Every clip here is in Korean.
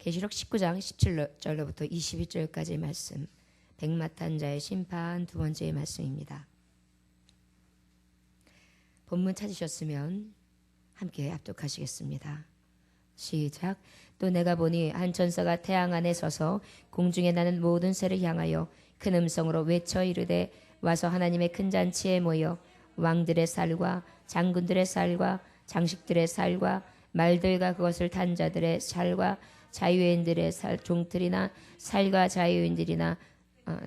계시록 19장 17절로부터 22절까지의 말씀, 백마탄 자의 심판 두 번째의 말씀입니다. 본문 찾으셨으면 함께 합독하시겠습니다. 시작. 또 내가 보니 한 천사가 태양 안에 서서 공중에 나는 모든 새를 향하여 큰 음성으로 외쳐 이르되 와서 하나님의 큰 잔치에 모여 왕들의 살과 장군들의 살과 장식들의 살과 말들과 그것을 탄 자들의 살과 자유인들의 살, 종들이나 살과 자유인들이나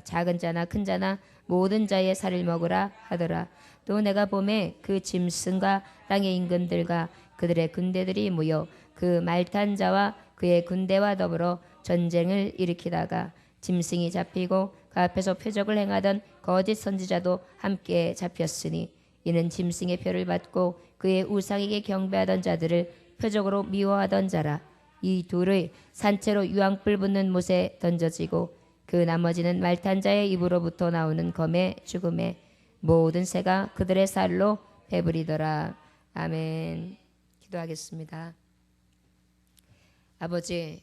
작은 자나 큰 자나 모든 자의 살을 먹으라 하더라. 또 내가 봄에 그 짐승과 땅의 임금들과 그들의 군대들이 모여 그 말탄 자와 그의 군대와 더불어 전쟁을 일으키다가 짐승이 잡히고 그 앞에서 표적을 행하던 거짓 선지자도 함께 잡혔으니 이는 짐승의 표를 받고 그의 우상에게 경배하던 자들을 표적으로 미워하던 자라. 이 둘의 산채로 유황불 붙는 못에 던져지고 그 나머지는 말탄 자의 입으로부터 나오는 검의 죽음에 모든 새가 그들의 살로 배부리더라. 아멘. 기도하겠습니다. 아버지,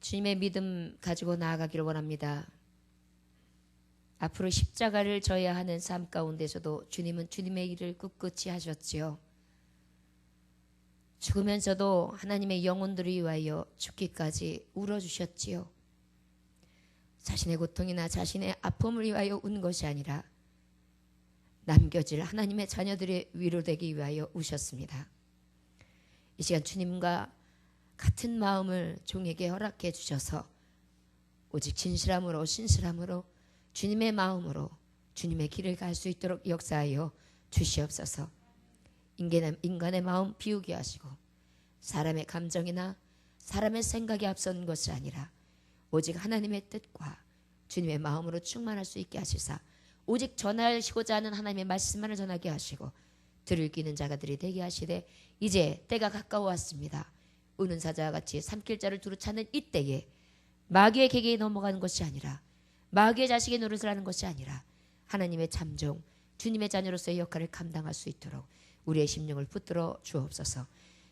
주님의 믿음 가지고 나아가기를 원합니다. 앞으로 십자가를 져야 하는 삶 가운데서도 주님은 주님의 일을 꿋꿋이 하셨지요. 죽으면서도 하나님의 영혼들을 위하여 죽기까지 울어주셨지요. 자신의 고통이나 자신의 아픔을 위하여 운 것이 아니라 남겨질 하나님의 자녀들의 위로되기 위하여 우셨습니다. 이 시간 주님과 같은 마음을 종에게 허락해 주셔서 오직 진실함으로 신실함으로 주님의 마음으로 주님의 길을 갈 수 있도록 역사하여 주시옵소서. 인간의 마음 비우게 하시고 사람의 감정이나 사람의 생각이 앞선 것이 아니라 오직 하나님의 뜻과 주님의 마음으로 충만할 수 있게 하시사 오직 전하시고자 하는 하나님의 말씀만을 전하게 하시고 들을 끼는 자가들이 되게 하시되 이제 때가 가까워 왔습니다. 우는 사자와 같이 삼킬 자를 두루 찾는 이때에 마귀의 계계에 넘어가는 것이 아니라 마귀의 자식의 노릇을 하는 것이 아니라 하나님의 참종 주님의 자녀로서의 역할을 감당할 수 있도록 우리의 심령을 붙들어 주옵소서.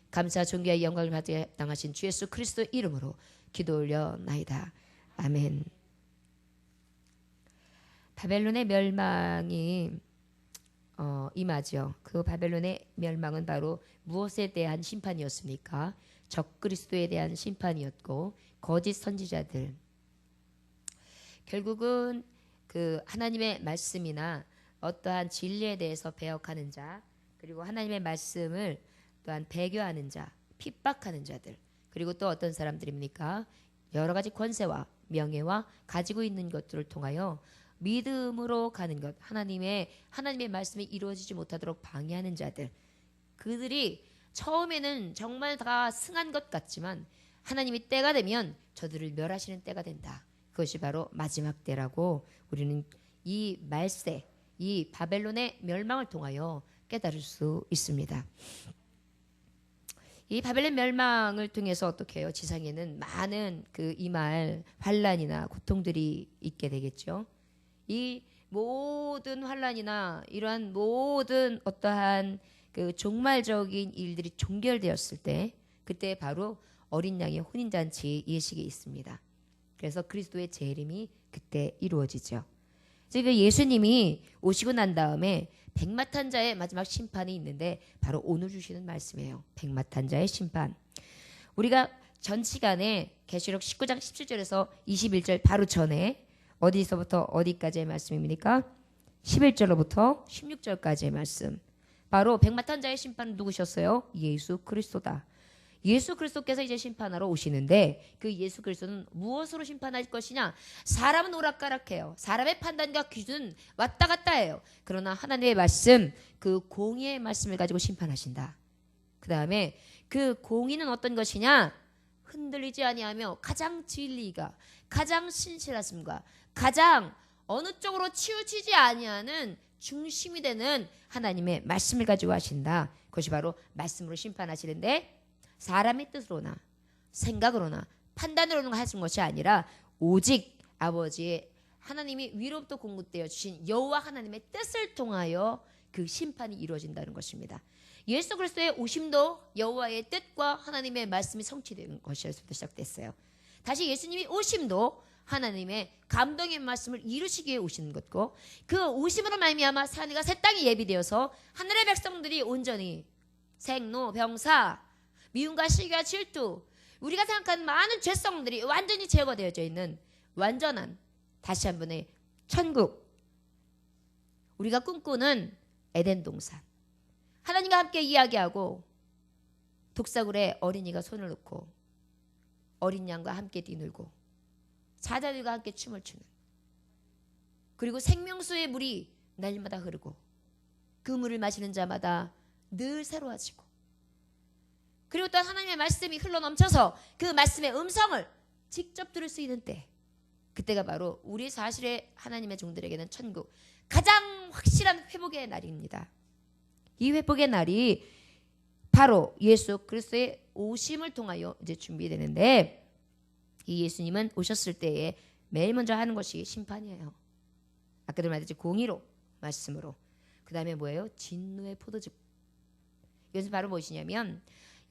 감사 존귀와 영광을 받당하신 주 예수 그리스도 이름으로 기도 올려나이다. 아멘. 바벨론의 멸망이 임하죠. 그 바벨론의 멸망은 바로 무엇에 대한 심판이었습니까? 적그리스도에 대한 심판이었고 거짓 선지자들, 결국은 그 하나님의 말씀이나 어떠한 진리에 대해서 배역하는 자, 그리고 하나님의 말씀을 또한 배교하는 자, 핍박하는 자들, 그리고 또 어떤 사람들입니까? 여러 가지 권세와 명예와 가지고 있는 것들을 통하여 믿음으로 가는 것, 하나님의 말씀이 이루어지지 못하도록 방해하는 자들, 그들이 처음에는 정말 다 승한 것 같지만 하나님이 때가 되면 저들을 멸하시는 때가 된다. 그것이 바로 마지막 때라고 우리는 이 말세, 이 바벨론의 멸망을 통하여 깨달을 수 있습니다. 이 바벨론 멸망을 통해서 어떻게 해요? 지상에는 많은 그 임할 환란이나 고통들이 있게 되겠죠. 이 모든 환란이나 이러한 모든 어떠한 그 종말적인 일들이 종결되었을 때 그때 바로 어린 양의 혼인잔치 예식이 있습니다. 그래서 그리스도의 재림이 그때 이루어지죠. 지금 예수님이 오시고 난 다음에 백마탄 자의 마지막 심판이 있는데 바로 오늘 주시는 말씀이에요. 백마탄 자의 심판. 우리가 전 시간에 계시록 19장 17절에서 21절 바로 전에 어디서부터 어디까지의 말씀입니까? 11절로부터 16절까지의 말씀. 바로 백마탄 자의 심판은 누구셨어요? 예수 그리스도다. 예수 그리스도께서 이제 심판하러 오시는데 그 예수 그리스도는 무엇으로 심판할 것이냐? 사람은 오락가락해요. 사람의 판단과 기준은 왔다 갔다 해요. 그러나 하나님의 말씀, 그 공의의 말씀을 가지고 심판하신다. 그 다음에 그 공의는 어떤 것이냐? 흔들리지 아니하며 가장 진리가, 가장 신실하심과 가장 어느 쪽으로 치우치지 아니하는 중심이 되는 하나님의 말씀을 가지고 하신다. 그것이 바로 말씀으로 심판하시는데 사람의 뜻으로나 생각으로나 판단으로는 하신 것이 아니라 오직 아버지의 하나님이 위로부터 공급되어 주신 여호와 하나님의 뜻을 통하여 그 심판이 이루어진다는 것입니다. 예수 그리스도의 오심도 여호와의 뜻과 하나님의 말씀이 성취된 것이었부터 시작됐어요. 다시 예수님이 오심도 하나님의 감동의 말씀을 이루시기 위해 오시는 것고, 그 오심으로 말미암아 하늘과 새 땅이 예비되어서 하늘의 백성들이 온전히 생로 병사 미움과 시기와 질투, 우리가 생각하는 많은 죄성들이 완전히 제거되어져 있는 완전한 다시 한 번의 천국, 우리가 꿈꾸는 에덴 동산, 하나님과 함께 이야기하고 독사굴에 어린이가 손을 놓고 어린 양과 함께 뛰놀고 사자들과 함께 춤을 추는, 그리고 생명수의 물이 날마다 흐르고 그 물을 마시는 자마다 늘 새로워지고, 그리고 또 하나님의 말씀이 흘러넘쳐서 그 말씀의 음성을 직접 들을 수 있는 때, 그때가 바로 우리 사실의 하나님의 종들에게는 천국, 가장 확실한 회복의 날입니다. 이 회복의 날이 바로 예수 그리스도의 오심을 통하여 이제 준비되는데, 이 예수님은 오셨을 때에 매일 먼저 하는 것이 심판이에요. 아까도 말했지, 공의로, 말씀으로. 그 다음에 뭐예요? 진노의 포도즙. 이것은 바로 무엇이냐면,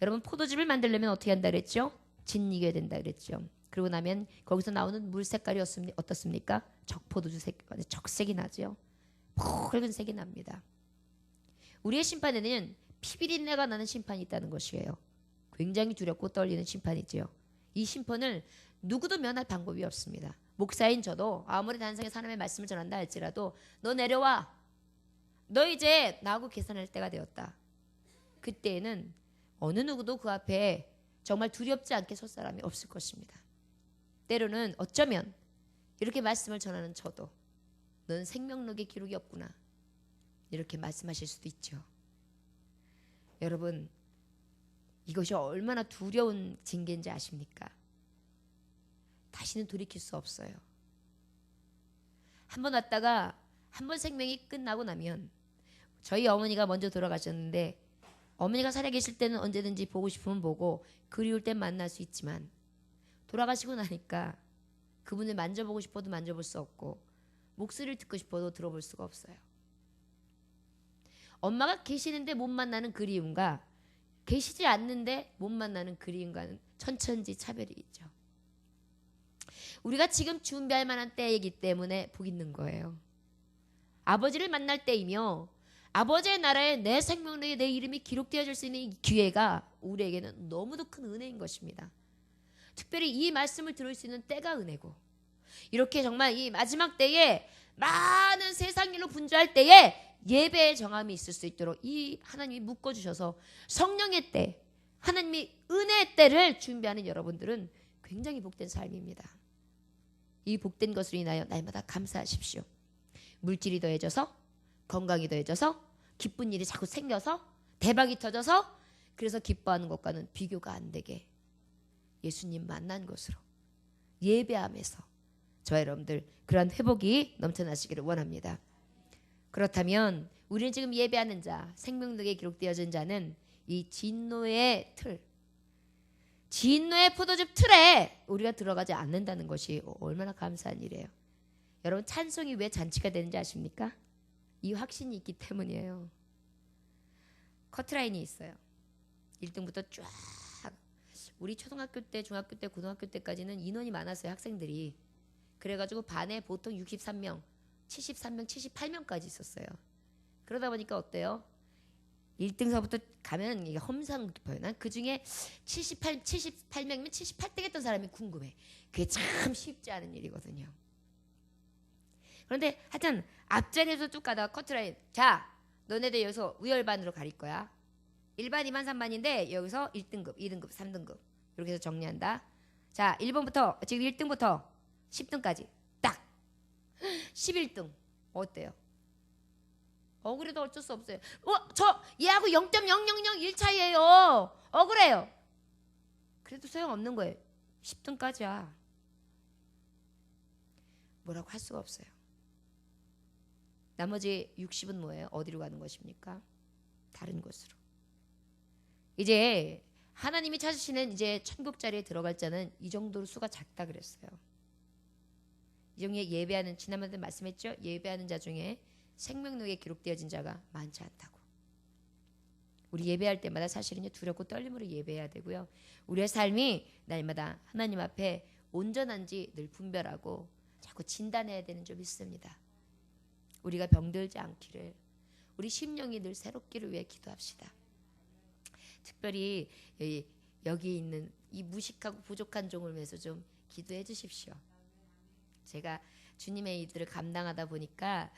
여러분 포도즙을 만들려면 어떻게 한다 그랬죠? 진이겨야 된다 그랬죠. 그러고 나면 거기서 나오는 물 색깔이 어떻습니까? 적포도주 색, 적색이 나죠. 붉은 색이 납니다. 우리의 심판에는 피비린내가 나는 심판이 있다는 것이에요. 굉장히 두렵고 떨리는 심판이지요. 이 심판을 누구도 면할 방법이 없습니다. 목사인 저도 아무리 단상에 하나님의 말씀을 전한다 할지라도 너 내려와, 너 이제 나하고 계산할 때가 되었다. 그때에는 어느 누구도 그 앞에 정말 두렵지 않게 설 사람이 없을 것입니다. 때로는 어쩌면 이렇게 말씀을 전하는 저도 넌 생명록에 기록이 없구나 이렇게 말씀하실 수도 있죠. 여러분, 이것이 얼마나 두려운 징계인지 아십니까? 다시는 돌이킬 수 없어요. 한 번 왔다가 한 번 생명이 끝나고 나면, 저희 어머니가 먼저 돌아가셨는데 어머니가 살아계실 때는 언제든지 보고 싶으면 보고 그리울 땐 만날 수 있지만, 돌아가시고 나니까 그분을 만져보고 싶어도 만져볼 수 없고 목소리를 듣고 싶어도 들어볼 수가 없어요. 엄마가 계시는데 못 만나는 그리움과 계시지 않는데 못 만나는 그리움과는 천천지 차별이 있죠. 우리가 지금 준비할 만한 때이기 때문에 복 있는 거예요. 아버지를 만날 때이며 아버지의 나라에 내 생명력에 내 이름이 기록되어질 수 있는 이 기회가 우리에게는 너무도 큰 은혜인 것입니다. 특별히 이 말씀을 들을 수 있는 때가 은혜고, 이렇게 정말 이 마지막 때에 많은 세상 일로 분주할 때에 예배의 정함이 있을 수 있도록 이 하나님이 묶어주셔서 성령의 때, 하나님이 은혜의 때를 준비하는 여러분들은 굉장히 복된 삶입니다. 이 복된 것으로 인하여 날마다 감사하십시오. 물질이 더해져서, 건강이 더해져서, 기쁜 일이 자꾸 생겨서, 대박이 터져서, 그래서 기뻐하는 것과는 비교가 안 되게 예수님 만난 것으로 예배하면서 저와 여러분들 그러한 회복이 넘쳐나시기를 원합니다. 그렇다면 우리는 지금 예배하는 자, 생명록에 기록되어진 자는 이 진노의 틀, 진노의 포도즙 틀에 우리가 들어가지 않는다는 것이 얼마나 감사한 일이에요. 여러분, 찬송이 왜 잔치가 되는지 아십니까? 이 확신이 있기 때문이에요. 커트라인이 있어요. 1등부터 쫙, 우리 초등학교 때, 중학교 때, 고등학교 때까지는 인원이 많았어요, 학생들이. 그래가지고 반에 보통 63명, 73명, 78명까지 있었어요. 그러다 보니까 어때요? 1등서부터 가면 이게 험상 깊어요. 난 그중에 78명이면 78등 했던 사람이 궁금해. 그게 참 쉽지 않은 일이거든요. 그런데 하여튼 앞자리에서 쭉 가다가 커트라인, 자, 너네들 여기서 우열반으로 가릴 거야. 1반, 2반, 3반인데 여기서 1등급, 2등급, 3등급 이렇게 해서 정리한다. 자, 1번부터 지금 1등부터 10등까지 딱 11등 어때요? 억울해도 어쩔 수 없어요. 저 얘하고 0.001 차이예요. 억울해요. 그래도 소용없는 거예요. 10등까지야. 뭐라고 할 수가 없어요. 나머지 60은 뭐예요? 어디로 가는 것입니까? 다른 곳으로. 이제 하나님이 찾으시는 이제 천국 자리에 들어갈 자는 이 정도로 수가 작다 그랬어요. 이 중에 예배하는, 지난번에 말씀했죠? 예배하는 자 중에 생명록에 기록되어진 자가 많지 않다고. 우리 예배할 때마다 사실은요 두렵고 떨림으로 예배해야 되고요. 우리의 삶이 날마다 하나님 앞에 온전한지 늘 분별하고 자꾸 진단해야 되는 점 있습니다. 우리가 병들지 않기를, 우리 심령이 늘 새롭기를 위해 기도합시다. 특별히 여기 있는 이 무식하고 부족한 종을 위해서 좀 기도해 주십시오. 제가 주님의 일들을 감당하다 보니까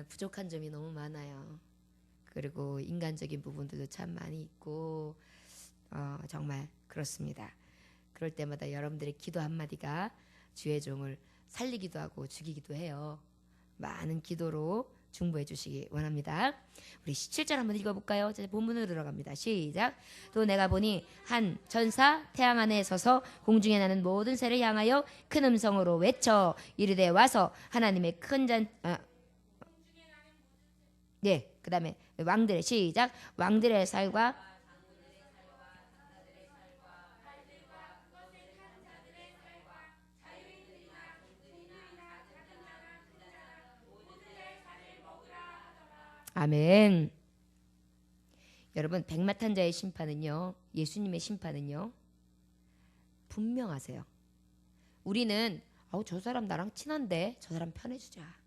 부족한 점이 너무 많아요. 그리고 인간적인 부분들도 참 많이 있고 정말 그렇습니다. 그럴 때마다 여러분들의 기도 한마디가 주의 종을 살리기도 하고 죽이기도 해요. 많은 기도로 중보해 주시기 원합니다. 우리 17절 한번 읽어볼까요? 이제 본문으로 들어갑니다. 시작. 또 내가 보니 한 천사 태양 안에 서서 공중에 나는 모든 새를 향하여 큰 음성으로 외쳐 이르되 와서 하나님의 큰 그 다음에 왕들의 시작. 왕들의 살과 아멘. 여러분 백마탄자의 심판은요, 예수님의 심판은요 분명하세요. 우리는 저 사람 나랑 친한데 저 사람 편해주자.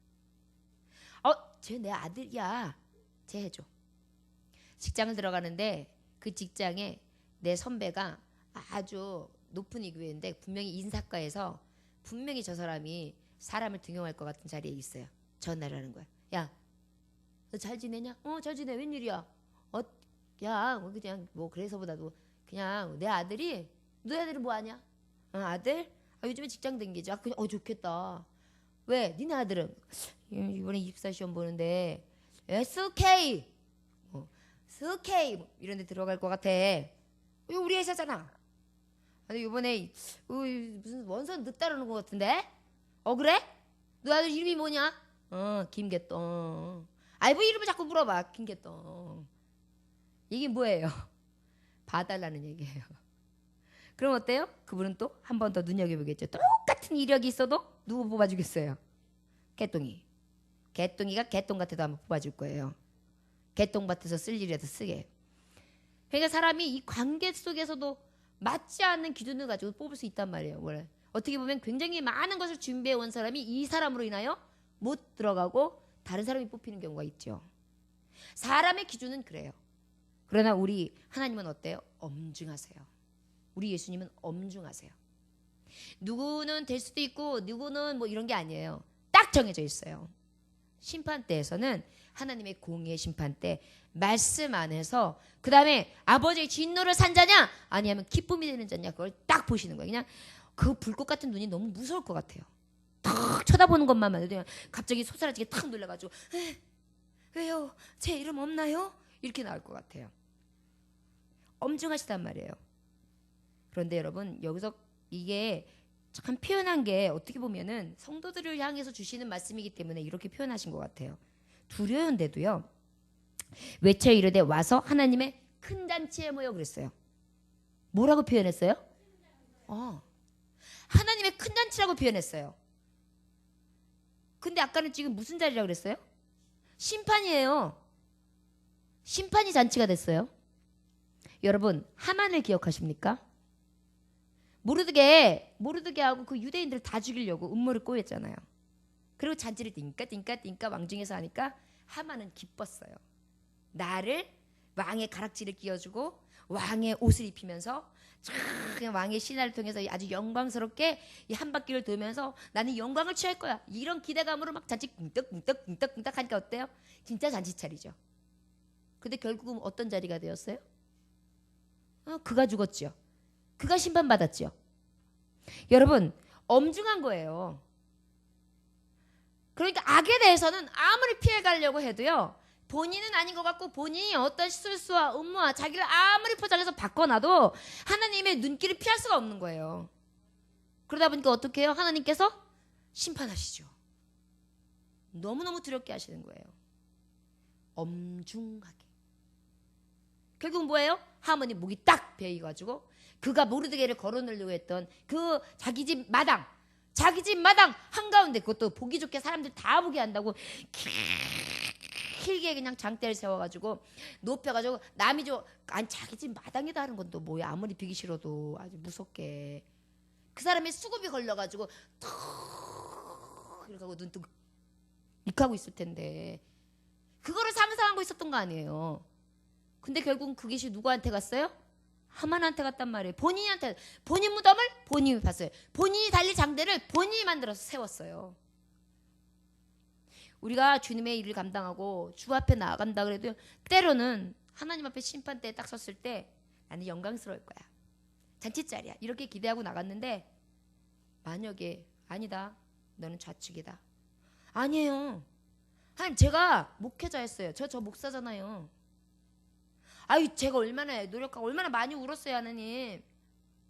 쟤 내 아들이야. 쟤 해줘. 직장을 들어가는데 그 직장에 내 선배가 아주 높은 위교인데 분명히 인사과에서 분명히 저 사람이 사람을 등용할 것 같은 자리에 있어요. 전화를 하는 거야. 야, 너 잘 지내냐? 잘 지내. 웬일이야? 야, 그냥 뭐 그래서보다도 그냥 내 아들이, 너희 아들이 뭐 하냐? 아들? 요즘에 직장 댕기지. 그냥 좋겠다. 왜? 니네 아들은 이번에 입사 시험 보는데 SK SK 이런 데 들어갈 것 같아. 이거 우리 회사잖아. 아니 이번에 무슨 원서 늦다라는 것 같은데? 그래? 너 아들 이름이 뭐냐? 김개똥. 뭐 이름을 자꾸 물어봐. 김개똥. 이게 뭐예요? 봐달라는 얘기예요. 그럼 어때요? 그분은 또 한 번 더 눈여겨보겠죠. 똑같은 이력이 있어도 누구 뽑아주겠어요? 개똥이. 개똥이가 개똥 같아도 한번 뽑아줄 거예요. 개똥밭에서 쓸 일이라도 쓰게. 그러니까 사람이 이 관계 속에서도 맞지 않는 기준을 가지고 뽑을 수 있단 말이에요. 원래 어떻게 보면 굉장히 많은 것을 준비해 온 사람이 이 사람으로 인하여 못 들어가고 다른 사람이 뽑히는 경우가 있죠. 사람의 기준은 그래요. 그러나 우리 하나님은 어때요? 엄중하세요. 우리 예수님은 엄중하세요. 누구는 될 수도 있고 누구는 뭐 이런 게 아니에요. 딱 정해져 있어요. 심판대에서는 하나님의 공의의 심판대 말씀 안에서 그 다음에 아버지의 진노를 산 자냐 아니면 기쁨이 되는 자냐 그걸 딱 보시는 거예요. 그냥 그 불꽃 같은 눈이 너무 무서울 것 같아요. 탁 쳐다보는 것만 해도 갑자기 소사라지게 탁 놀라가지고 왜요? 제 이름 없나요? 이렇게 나올 것 같아요. 엄중하시단 말이에요. 그런데 여러분 여기서 이게 참 표현한 게 어떻게 보면은 성도들을 향해서 주시는 말씀이기 때문에 이렇게 표현하신 것 같아요. 두려운데도요. 외쳐 이르되 와서 하나님의 큰 잔치에 모여 그랬어요. 뭐라고 표현했어요? 하나님의 큰 잔치라고 표현했어요. 근데 아까는 지금 무슨 자리라고 그랬어요? 심판이에요. 심판이 잔치가 됐어요. 여러분 하만을 기억하십니까? 모르드게하고 그 유대인들을 다 죽이려고 음모를 꼬였잖아요. 그리고 잔치를 띵까 왕중에서 하니까 하만은 기뻤어요. 나를 왕의 가락지를 끼워주고 왕의 옷을 입히면서 그냥 왕의 신하를 통해서 아주 영광스럽게 이 한 바퀴를 돌면서 나는 영광을 취할 거야. 이런 기대감으로 막 잔치 꿍떡 하니까 어때요? 진짜 잔치 차리죠. 근데 결국은 어떤 자리가 되었어요? 그가 죽었죠. 그가 심판받았죠. 여러분 엄중한 거예요. 그러니까 악에 대해서는 아무리 피해가려고 해도요. 본인은 아닌 것 같고 본인이 어떤 실수와 음모와 자기를 아무리 포장해서 바꿔놔도 하나님의 눈길을 피할 수가 없는 거예요. 그러다 보니까 어떻게 해요? 하나님께서 심판하시죠. 너무너무 두렵게 하시는 거예요. 엄중하게. 결국 뭐예요? 하모니 목이 딱 베이가지고 그가 모르드게를 걸어놓으려고 했던 그 자기 집 마당 한가운데 그것도 보기 좋게 사람들 다 보게 한다고 길게 그냥 장대를 세워가지고 높여가지고 남이 아니 자기 집 마당에다 하는 건 또 뭐야. 아무리 비기 싫어도 아주 무섭게 그 사람이 수급이 걸려가지고 턱 이렇게 하고 눈 뜨고 이렇게 하고 있을 텐데 그거를 상상하고 있었던 거 아니에요. 근데 결국은 그 귀신이 누구한테 갔어요? 하만한테 갔단 말이에요. 본인한테. 본인 무덤을 본인이 봤어요. 본인이 달릴 장대를 본인이 만들어서 세웠어요. 우리가 주님의 일을 감당하고 주 앞에 나아간다 그래도 때로는 하나님 앞에 심판대에 딱 섰을 때 나는 영광스러울 거야. 잔치자리야. 이렇게 기대하고 나갔는데 만약에 아니다. 너는 좌측이다. 아니에요. 하나님 제가 목회자였어요. 저 목사잖아요. 아유 제가 얼마나 노력하고 얼마나 많이 울었어요 하나님.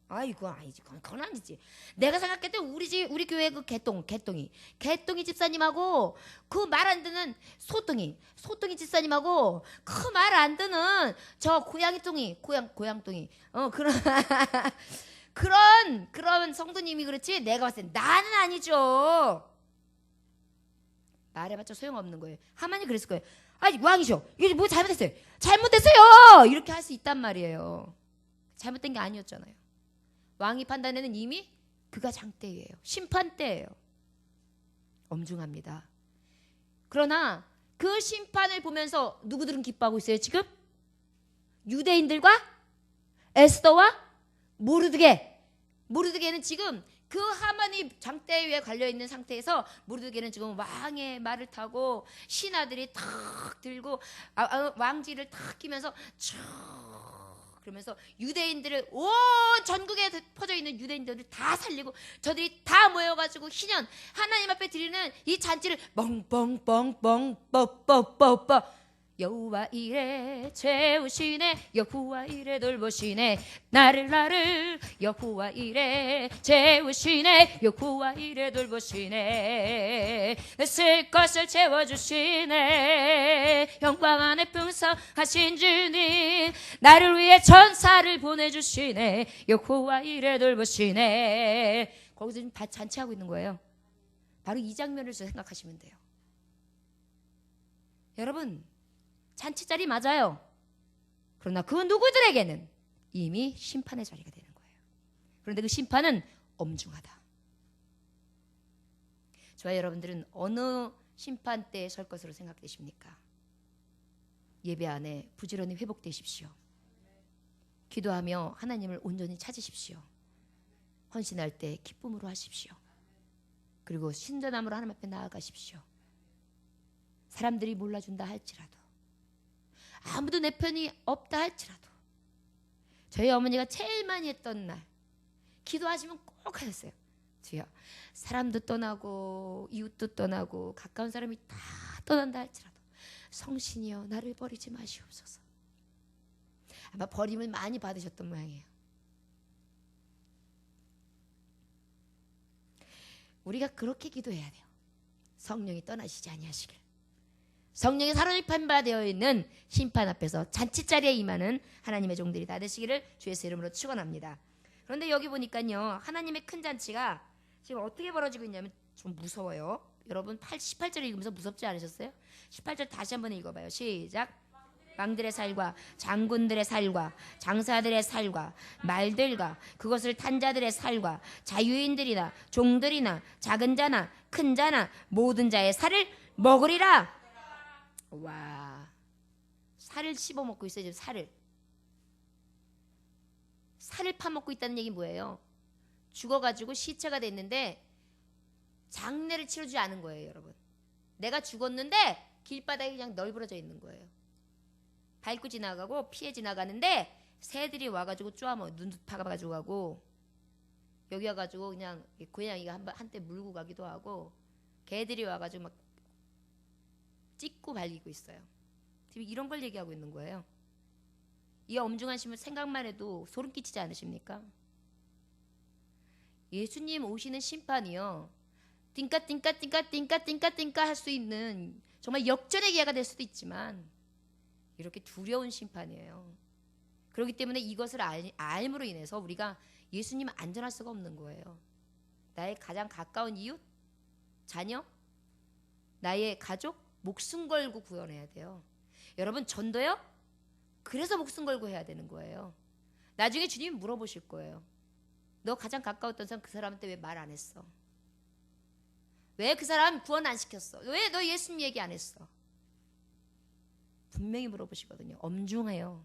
아이고 아니지 그건 아니지. 내가 생각할 때 우리 교회 그 개똥이 집사님하고 그 말 안 듣는 소똥이 집사님하고 그 말 안 듣는 저 고양이똥이 그런 성도님이 그렇지 내가 봤을 때 나는 아니죠. 말해봤자 소용없는 거예요. 하만이 그랬을 거예요. 아니 왕이셔. 이게 뭐 잘못했어요. 이렇게 할 수 있단 말이에요. 잘못된 게 아니었잖아요. 왕이 판단에는 이미 그가 장대예요. 심판대예요. 엄중합니다. 그러나 그 심판을 보면서 누구들은 기뻐하고 있어요 지금? 유대인들과 에스더와 모르드게는 지금 그 하만이 장대 위에 걸려있는 상태에서 모르드게는 지금 왕의 말을 타고 신하들이 탁 들고 왕지를 탁 끼면서 쭉 그러면서 유대인들을 온 전국에 퍼져 있는 유대인들을 다 살리고 저들이 다 모여가지고 희년 하나님 앞에 드리는 이 잔치를 뻥뻥뻥뻥 뻐뻐뻐뻐 여호와 이레 재우시네 여호와 이레 돌보시네 나를 여호와 이레 재우시네 여호와 이레 돌보시네 쓸 것을 채워주시네 영광 안에 풍성하신 주님 나를 위해 전사를 보내주시네 여호와 이레 돌보시네. 거기서 지금 다 잔치하고 있는 거예요. 바로 이 장면을 생각하시면 돼요. 여러분 잔치 자리 맞아요. 그러나 그 누구들에게는 이미 심판의 자리가 되는 거예요. 그런데 그 심판은 엄중하다. 저와 여러분들은 어느 심판대에 설 것으로 생각되십니까? 예배 안에 부지런히 회복되십시오. 기도하며 하나님을 온전히 찾으십시오. 헌신할 때 기쁨으로 하십시오. 그리고 신전함으로 하나님 앞에 나아가십시오. 사람들이 몰라준다 할지라도 아무도 내 편이 없다 할지라도 저희 어머니가 제일 많이 했던 날 기도하시면 꼭 하셨어요. 주여 사람도 떠나고 이웃도 떠나고 가까운 사람이 다 떠난다 할지라도 성신이여 나를 버리지 마시옵소서. 아마 버림을 많이 받으셨던 모양이에요. 우리가 그렇게 기도해야 돼요. 성령이 떠나시지 아니하시길. 성령의 사로잡힌 바 되어 있는 심판 앞에서 잔치자리에 임하는 하나님의 종들이 다 되시기를 주 예수 이름으로 축원합니다. 그런데 여기 보니까요 하나님의 큰 잔치가 지금 어떻게 벌어지고 있냐면 좀 무서워요. 여러분 18절 읽으면서 무섭지 않으셨어요? 18절 다시 한번 읽어봐요. 시작. 왕들의 살과 장군들의 살과 장사들의 살과 말들과 그것을 탄 자들의 살과 자유인들이나 종들이나 작은 자나 큰 자나 모든 자의 살을 먹으리라. 와, 살을 씹어먹고 있어요. 지금 살을 파먹고 있다는 얘기 뭐예요? 죽어가지고 시체가 됐는데 장례를 치러주지 않은 거예요. 여러분 내가 죽었는데 길바닥에 그냥 널브러져 있는 거예요. 밟고 지나가고 피해 지나가는데 새들이 와가지고 쪼아먹어 눈도 파가가지고 가고 여기 와가지고 그냥 고양이가 한때 물고 가기도 하고 개들이 와가지고 막 찍고 발기고 있어요. 지금 이런 걸 얘기하고 있는 거예요. 이 엄중한 심을 생각만 해도 소름 끼치지 않으십니까? 예수님 오시는 심판이요 띵까 할 수 있는 정말 역전의 기회가 될 수도 있지만 이렇게 두려운 심판이에요. 그렇기 때문에 이것을 알므로 인해서 우리가 예수님 안전할 수가 없는 거예요. 나의 가장 가까운 이웃, 자녀, 나의 가족, 목숨 걸고 구원해야 돼요. 여러분 전도요? 그래서 목숨 걸고 해야 되는 거예요. 나중에 주님이 물어보실 거예요. 너 가장 가까웠던 사람 그 사람한테 왜 말 안 했어? 왜 그 사람 구원 안 시켰어? 왜 너 예수님 얘기 안 했어? 분명히 물어보시거든요. 엄중해요.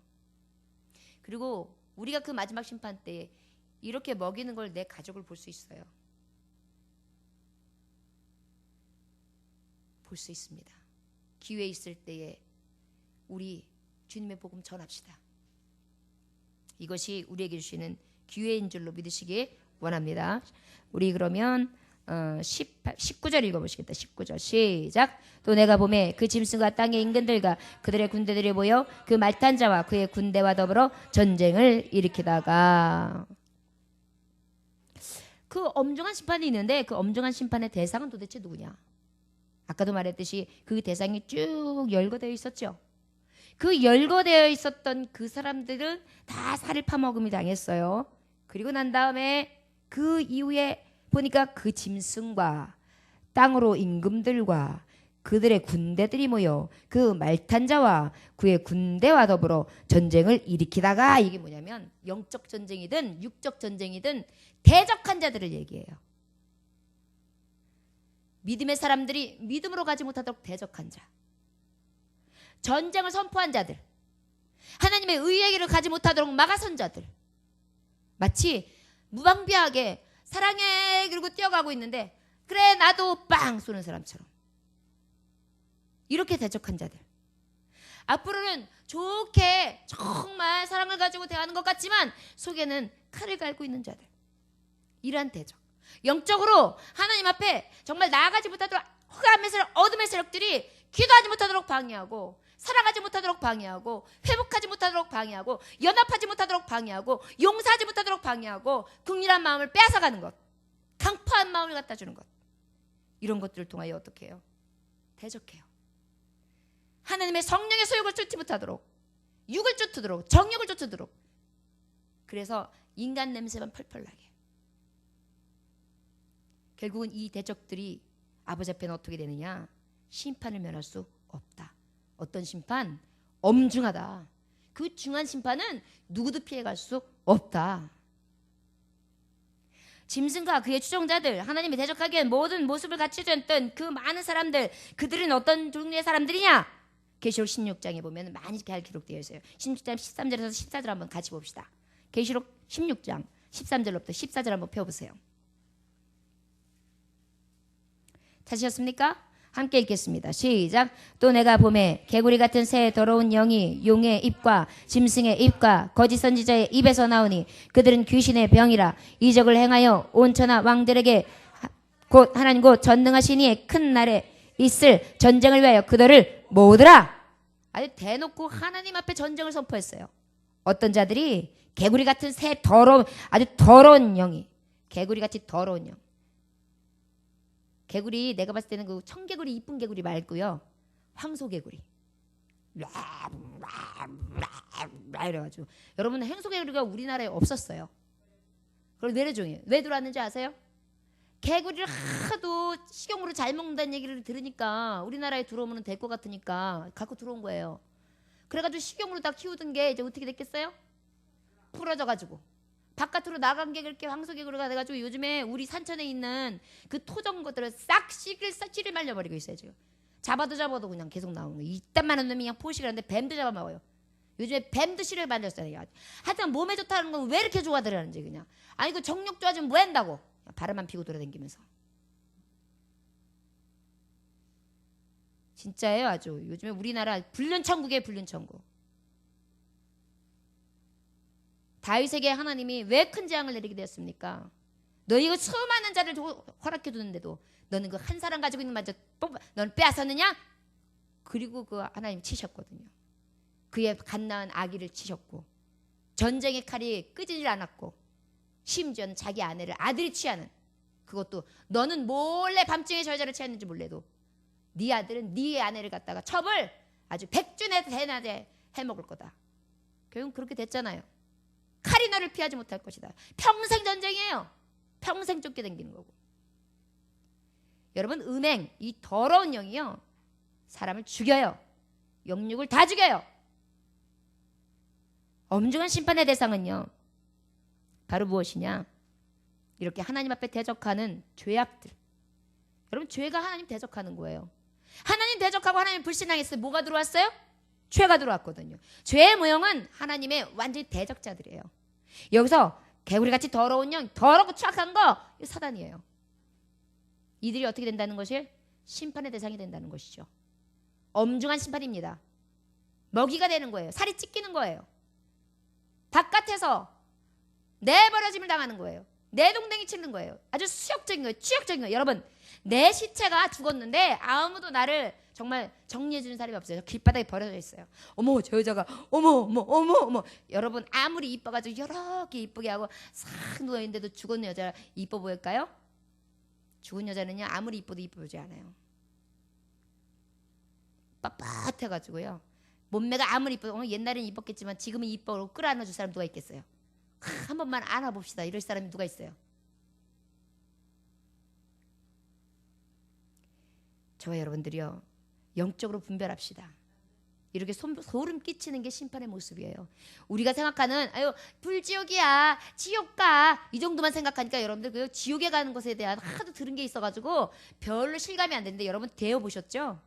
그리고 우리가 그 마지막 심판 때에 이렇게 먹이는 걸 내 가족을 볼 수 있어요. 볼 수 있습니다. 기회 있을 때에 우리 주님의 복음 전합시다. 이것이 우리에게 주시는 기회인 줄로 믿으시기 원합니다. 우리 그러면 19절 읽어보시겠다. 19절 시작. 또 내가 보매 그 짐승과 땅의 인근들과 그들의 군대들이 모여 그 말탄 자와 그의 군대와 더불어 전쟁을 일으키다가. 그 엄중한 심판이 있는데 그 엄중한 심판의 대상은 도대체 누구냐? 아까도 말했듯이 그 대상이 쭉 열거되어 있었죠. 그 열거되어 있었던 그 사람들은 다 살을 파먹음이 당했어요. 그리고 난 다음에 그 이후에 보니까 그 짐승과 땅으로 임금들과 그들의 군대들이 모여 그 말탄 자와 그의 군대와 더불어 전쟁을 일으키다가, 이게 뭐냐면 영적 전쟁이든 육적 전쟁이든 대적한 자들을 얘기해요. 믿음의 사람들이 믿음으로 가지 못하도록 대적한 자, 전쟁을 선포한 자들, 하나님의 의의 길을 가지 못하도록 막아선 자들, 마치 무방비하게 사랑해 그리고 뛰어가고 있는데 그래 나도 빵 쏘는 사람처럼 이렇게 대적한 자들, 앞으로는 좋게 정말 사랑을 가지고 대하는 것 같지만 속에는 칼을 갈고 있는 자들, 이러한 대적, 영적으로 하나님 앞에 정말 나아가지 못하도록 흑암의 세력, 어둠의 세력들이 기도하지 못하도록 방해하고, 사랑하지 못하도록 방해하고, 회복하지 못하도록 방해하고, 연합하지 못하도록 방해하고, 용서하지 못하도록 방해하고, 긍휼한 마음을 빼앗아가는 것, 강포한 마음을 갖다 주는 것, 이런 것들을 통하여 어떻게 해요? 대적해요. 하나님의 성령의 소욕을 쫓지 못하도록, 육을 쫓도록, 정욕을 쫓도록. 그래서 인간 냄새만 펄펄 나게. 결국은 이 대적들이 아버지 앞에는 어떻게 되느냐? 심판을 면할 수 없다. 어떤 심판? 엄중하다. 그 중한 심판은 누구도 피해갈 수 없다. 짐승과 그의 추종자들, 하나님이 대적하기에 모든 모습을 갖추지 않던 그 많은 사람들, 그들은 어떤 종류의 사람들이냐? 계시록 16장에 보면 많이 잘 기록되어 있어요. 16장 13절에서 14절 한번 같이 봅시다. 계시록 16장 13절로부터 14절 한번 펴보세요. 찾으셨습니까? 함께 읽겠습니다. 시작. 또 내가 보매 개구리 같은 새 더러운 영이 용의 입과 짐승의 입과 거짓 선지자의 입에서 나오니 그들은 귀신의 병이라 이적을 행하여 온 천하 왕들에게 곧 하나님 곧 전능하신 이의 큰 날에 있을 전쟁을 위하여 그들을 모으더라. 아주 대놓고 하나님 앞에 전쟁을 선포했어요. 어떤 자들이? 개구리 같은 새 더러운, 아주 더러운 영이, 개구리같이 더러운 영. 개구리, 내가 봤을 때는 그 청개구리, 이쁜 개구리 말고요, 황소개구리. 이래가지고. 여러분, 행소개구리가 우리나라에 없었어요. 그럼 외래종이에요. 왜 들어왔는지 아세요? 개구리를 하도 식용으로 잘 먹는다는 얘기를 들으니까 우리나라에 들어오면 될 것 같으니까 갖고 들어온 거예요. 그래가지고 식용으로 다 키우던 게 이제 어떻게 됐겠어요? 부러져가지고 바깥으로 나간 게 그렇게 황소개구리가 돼가지고 요즘에 우리 산천에 있는 그 토종 것들을 싹 씨를 말려버리고 있어요. 지금 잡아도 그냥 계속 나오는 거예요. 이딴만한 놈이 그냥 포식을 하는데 뱀도 잡아먹어요. 요즘에 뱀도 씨를 말렸어요. 하여튼 몸에 좋다는 건 왜 이렇게 좋아들었는지 그냥. 아니 그 정력 좋아지면 뭐 한다고. 바람만 피고 돌아다니면서. 진짜예요. 아주 요즘에 우리나라 불륜천국이에요. 불륜천국. 다윗에게 하나님이 왜 큰 재앙을 내리게 되었습니까? 너 이거 수많은 자를 허락해 두는데도 너는 그 한 사람 가지고 있는 마저 너는 빼앗았느냐? 그리고 그 하나님 치셨거든요. 그의 갓나은 아기를 치셨고 전쟁의 칼이 끄지질 않았고 심지어는 자기 아내를 아들이 취하는, 그것도 너는 몰래 밤중에 저 여자를 취했는지 몰라도 네 아들은 네 아내를 갖다가 첩을 아주 백준에 대낮에 해먹을 거다. 결국 그렇게 됐잖아요. 칼이 너를 피하지 못할 것이다. 평생 전쟁이에요. 평생 쫓게 댕기는 거고. 여러분, 음행, 이 더러운 영이요, 사람을 죽여요. 영육을 다 죽여요. 엄중한 심판의 대상은요, 바로 무엇이냐? 이렇게 하나님 앞에 대적하는 죄악들. 여러분, 죄가 하나님 대적하는 거예요. 하나님 대적하고 하나님 불신앙했을 때 뭐가 들어왔어요? 죄가 들어왔거든요. 죄의 모형은 하나님의 완전히 대적자들이에요. 여기서 개구리같이 더러운 영, 더럽고 추악한 거, 이거 사단이에요. 이들이 어떻게 된다는 것이 심판의 대상이 된다는 것이죠. 엄중한 심판입니다. 먹이가 되는 거예요. 살이 찢기는 거예요. 바깥에서 내버려짐을 당하는 거예요. 내동댕이 치는 거예요. 아주 수역적인 거예요. 추역적인 거예요. 여러분, 내 시체가 죽었는데 아무도 나를 정말 정리해주는 사람이 없어요. 길바닥에 버려져 있어요. 어머, 저 여자가 어머. 여러분, 아무리 이뻐가지고 여러 개 이쁘게 하고 싹 누워있는데도 죽은 여자 이뻐 보일까요? 죽은 여자는요, 아무리 이뻐도 이뻐 보지 않아요. 빳빳해가지고요, 몸매가 아무리 이뻐도 옛날에는 이뻤겠지만 지금은 이뻐로 끌어안아줄 사람 누가 있겠어요? 한 번만 안아봅시다. 이럴 사람이 누가 있어요? 저와 여러분들이요, 영적으로 분별합시다. 이렇게 소름 끼치는 게 심판의 모습이에요. 우리가 생각하는 아유 불지옥이야, 지옥가, 이 정도만 생각하니까 여러분들 그 지옥에 가는 것에 대한 하도 들은 게 있어가지고 별로 실감이 안 되는데, 여러분 데워 보셨죠?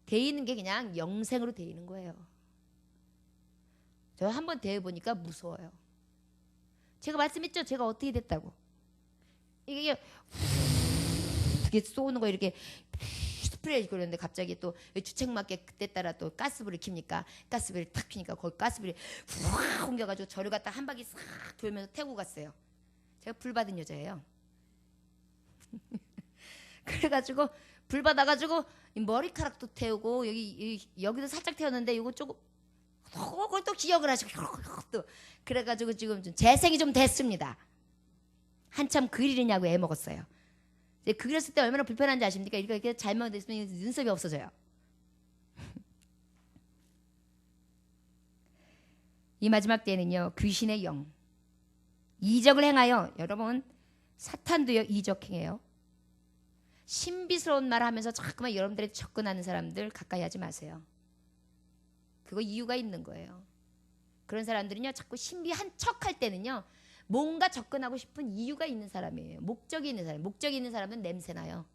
데이는 게 그냥 영생으로 데이는 거예요. 저 한번 데워 보니까 무서워요. 제가 말씀했죠? 제가 어떻게 됐다고. 이게 이렇게 쏘는 거, 이렇게 스프레이 그러는데 갑자기 또 주책맞게 그때 따라 또 가스불을 킵니까? 가스불을 탁 켜니까 거기 가스불이 확 옮겨가지고 저를 갖다 한 바퀴 싹 돌면서 태우고 갔어요. 제가 불 받은 여자예요. 그래가지고 불 받아가지고 머리카락도 태우고 여기도 살짝 태웠는데 이거 조금 그걸 또 기억을 하시고 또 그래가지고 지금 좀 재생이 좀 됐습니다. 한참 그리느냐고 애 먹었어요. 그렸을 때 얼마나 불편한지 아십니까? 이렇게 잘못 됐으면 눈썹이 없어져요. 이 마지막 때는요, 귀신의 영, 이적을 행하여, 여러분 사탄도요 이적 행해요. 신비스러운 말을 하면서 자꾸만 여러분들이 접근하는 사람들 가까이 하지 마세요. 그거 이유가 있는 거예요. 그런 사람들은요, 자꾸 신비한 척 할 때는요, 뭔가 접근하고 싶은 이유가 있는 사람이에요. 목적이 있는 사람. 목적이 있는 사람은 냄새나요.